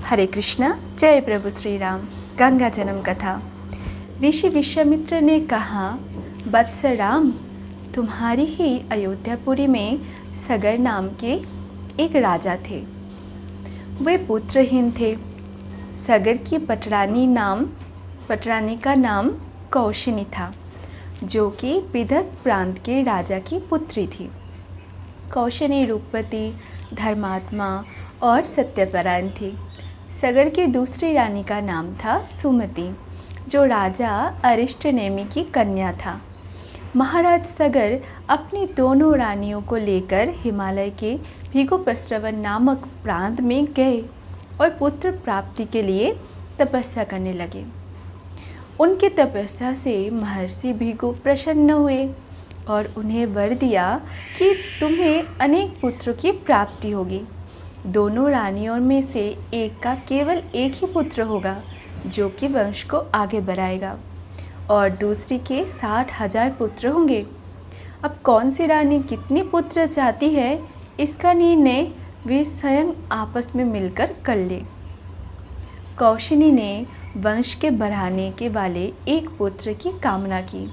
हरे कृष्णा। जय प्रभु श्री राम। गंगा जन्म कथा। ऋषि विश्वामित्र ने कहा, वत्स राम, तुम्हारी ही अयोध्यापुरी में सगर नाम के एक राजा थे। वे पुत्रहीन थे। सगर की पटरानी का नाम कौशिनी था, जो कि विदर्भ प्रांत के राजा की पुत्री थी। कौशिनी रूपवती, धर्मात्मा और सत्यपरायण थी। सगर की दूसरी रानी का नाम था सुमति, जो राजा अरिष्टनेमि की कन्या था। महाराज सगर अपनी दोनों रानियों को लेकर हिमालय के भृगुप्रस्रवन नामक प्रांत में गए और पुत्र प्राप्ति के लिए तपस्या करने लगे। उनकी तपस्या से महर्षि भृगु प्रसन्न हुए और उन्हें वर दिया कि तुम्हें अनेक पुत्रों की प्राप्ति होगी। दोनों रानियों में से एक का केवल एक ही पुत्र होगा, जो कि वंश को आगे बढ़ाएगा, और दूसरी के 60,000 पुत्र होंगे। अब कौन सी रानी कितने पुत्र चाहती है, इसका निर्णय वे स्वयं आपस में मिलकर कर ले। कौशिनी ने वंश के बढ़ाने के वाले एक पुत्र की कामना की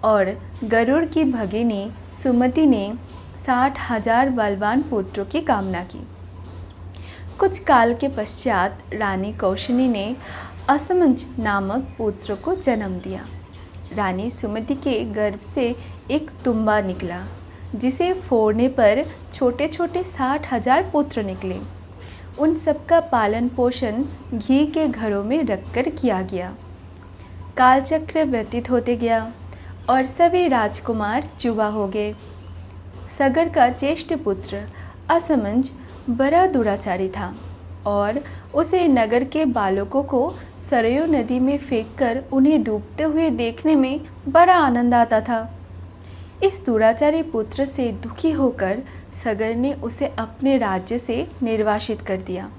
और गरुड़ की भगिनी सुमति ने 60,000 बलवान पुत्रों की कामना की। कुछ काल के पश्चात रानी कौशिनी ने असमंज नामक पुत्र को जन्म दिया। रानी सुमति के गर्भ से एक तुम्बा निकला, जिसे फोड़ने पर छोटे छोटे 60,000 पुत्र निकले। उन सबका पालन पोषण घी के घरों में रखकर किया गया। कालचक्र व्यतीत होते गया और सभी राजकुमार युवा हो गए। सगर का ज्येष्ठ पुत्र असमंज बड़ा दुराचारी था और उसे नगर के बालकों को सरयू नदी में फेंककर उन्हें डूबते हुए देखने में बड़ा आनंद आता था। इस दुराचारी पुत्र से दुखी होकर सगर ने उसे अपने राज्य से निर्वासित कर दिया।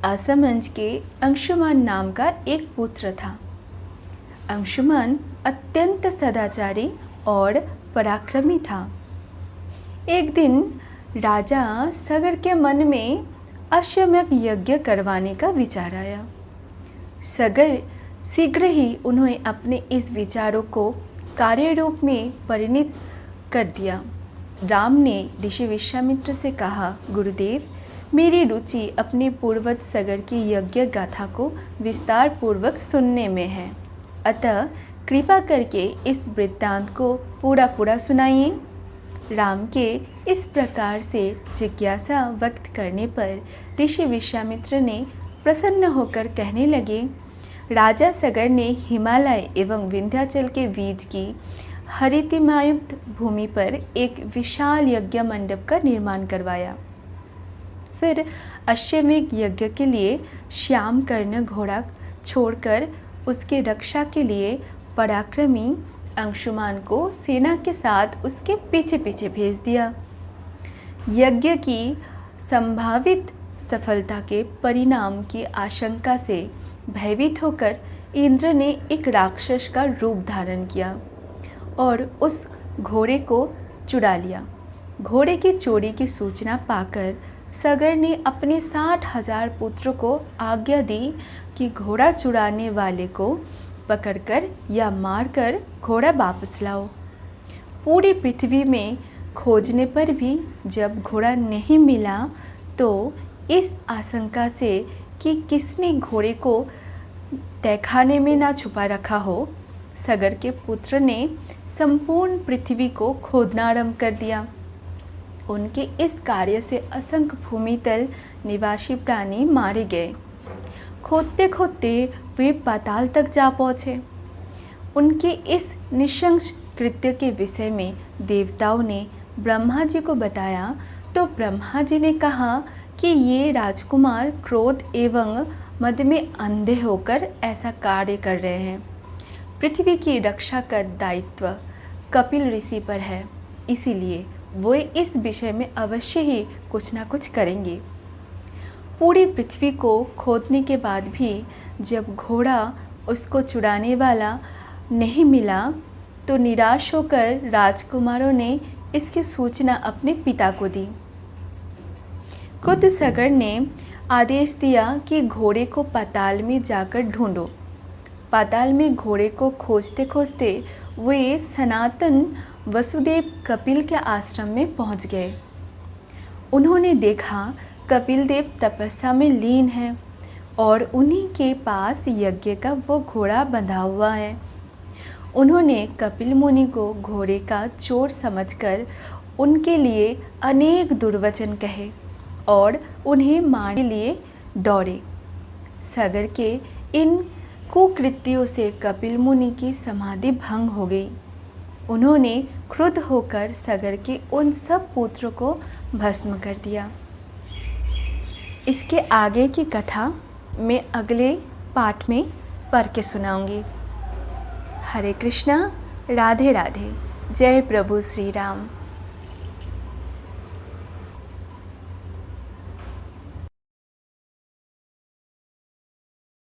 असमंज के अंशुमान नाम का एक पुत्र था। अंशुमान अत्यंत सदाचारी और पराक्रमी था। एक दिन राजा सगर के मन में अश्वमेध यज्ञ करवाने का विचार आया। सगर शीघ्र ही उन्होंने अपने इस विचारों को कार्य रूप में परिणत कर दिया। राम ने ऋषि विश्वामित्र से कहा, गुरुदेव, मेरी रुचि अपने पूर्वज सगर की यज्ञ गाथा को विस्तार पूर्वक सुनने में है, अतः कृपा करके इस वृत्तांत को पूरा सुनाइए। राम के इस प्रकार से जिज्ञासा व्यक्त करने पर ऋषि विश्वामित्र ने प्रसन्न होकर कहने लगे, राजा सगर ने हिमालय एवं विंध्याचल के बीच की हरितिमायुक्त भूमि पर एक विशाल यज्ञ मंडप का निर्माण करवाया। फिर अश्वमेध यज्ञ के लिए श्याम कर्ण घोड़ा छोड़कर उसकी रक्षा के लिए पराक्रमी अंशुमान को सेना के साथ उसके पीछे पीछे भेज दिया। यज्ञ की संभावित सफलता के परिणाम की आशंका से भयभीत होकर इंद्र ने एक राक्षस का रूप धारण किया और उस घोड़े को चुरा लिया। घोड़े की चोरी की सूचना पाकर सगर ने अपने 60,000 पुत्रों को आज्ञा दी कि घोड़ा चुराने वाले को पकड़कर या मारकर घोड़ा वापस लाओ। पूरी पृथ्वी में खोजने पर भी जब घोड़ा नहीं मिला तो इस आशंका से कि किसने घोड़े को तहखाने में ना छुपा रखा हो, सगर के पुत्र ने संपूर्ण पृथ्वी को खोदना आरंभ कर दिया। उनके इस कार्य से असंख्य भूमितल निवासी प्राणी मारे गए। खोदते खोदते वे पाताल तक जा पहुँचे। उनके इस निशंस कृत्य के विषय में देवताओं ने ब्रह्मा जी को बताया तो ब्रह्मा जी ने कहा कि ये राजकुमार क्रोध एवं मद में अंधे होकर ऐसा कार्य कर रहे हैं। पृथ्वी की रक्षा का दायित्व कपिल ऋषि पर है, इसीलिए वो इस विषय में अवश्य ही कुछ ना कुछ करेंगे। पूरी पृथ्वी को खोदने के बाद भी जब घोड़ा उसको चुराने वाला नहीं मिला तो निराश होकर राजकुमारों ने इसकी सूचना अपने पिता को दी। क्रुद्ध सगर ने आदेश दिया कि घोड़े को पाताल में जाकर ढूंढो। पाताल में घोड़े को खोजते खोजते वे सनातन वसुदेव कपिल के आश्रम में पहुंच गए। उन्होंने देखा कपिल देव तपस्या में लीन हैं और उन्हीं के पास यज्ञ का वो घोड़ा बंधा हुआ है। उन्होंने कपिल मुनि को घोड़े का चोर समझकर उनके लिए अनेक दुर्वचन कहे और उन्हें मारने के लिए दौड़े। सगर के इन कुकृत्यों से कपिल मुनि की समाधि भंग हो गई। उन्होंने क्रुद्ध होकर सगर के उन सब पुत्रों को भस्म कर दिया। इसके आगे की कथा मैं अगले पाठ में पढ़ के सुनाऊंगी। हरे कृष्णा, राधे राधे, जय प्रभु श्री राम।